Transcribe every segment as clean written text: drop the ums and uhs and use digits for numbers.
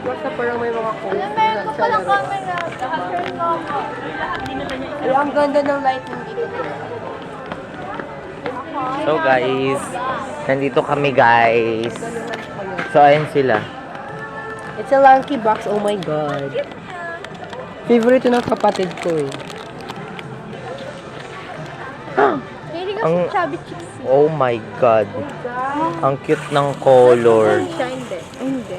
Basta parang may mga codes. Alam, meron ko palang camera. Turn mama. Ay, ang ganda ng lighting dito. So guys, nandito kami guys. So ayun sila. It's a Lanky box, oh my god. Favorite ng kapatid ko eh. Hindi ka Ang- sa chubby chicks. Oh my god. Ang cute ng color. Siya hindi. Hindi.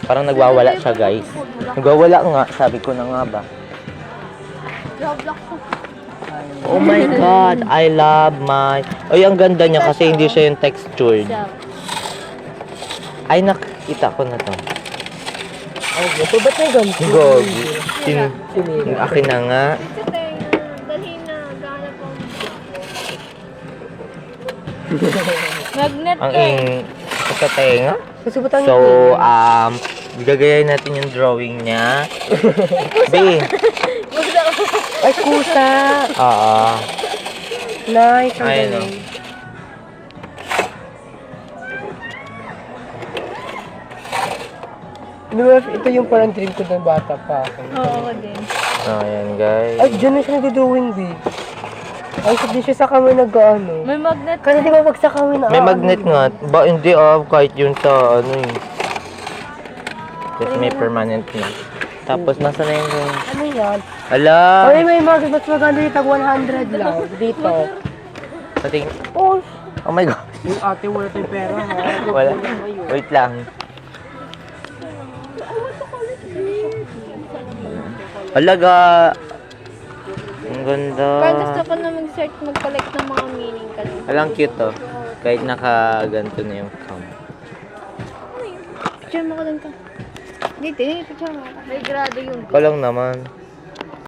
Parang nagwawala siya guys. Nagwawala nga, sabi ko na nga ba. Roblox ko. Oh my god, I love my... Ay, ang ganda niya kasi hindi siya yung textured. Ay, nakita ko na to. Ay, ito ba't may ganito? Gogi. Yung akin na nga. Ito tayo. Dalhin na. Gana pang... Magnet Ang eh. sa tenga. Kasi ba't ang So, gagayahin natin yung drawing niya. Be. Ay, kusa! Oo. Nice, ang Ayun, galing. Ito yung parang dream ko ng bata pa ako. Oo, ako din. Ayan, guys. Ay, dyan na siya nag-drawing, B. Ay, hindi siya sa kami nag-ano. May magnet Kasi di ba pag sa kami na May magnet nga. Ba, hindi kahit yun sa ano eh. Kasi may permanent na. Tapos, nasa na yung... Ano yan? Ala! Ay, may magnet. Mas maganda yung tag 100 lang. Dito. Pating... Oh my God. Yung ate wala tayong pera, ha? Wala. Wait lang. Alaga! Ang ganda. Parang gusto ko na mag-search, mag-collect ng mga meaning kasi. Alang cute to. Kahit nakaganto na yung cam. Picture mo ko lang ka. Dito, picture mo. May grado yung Ikaw lang naman.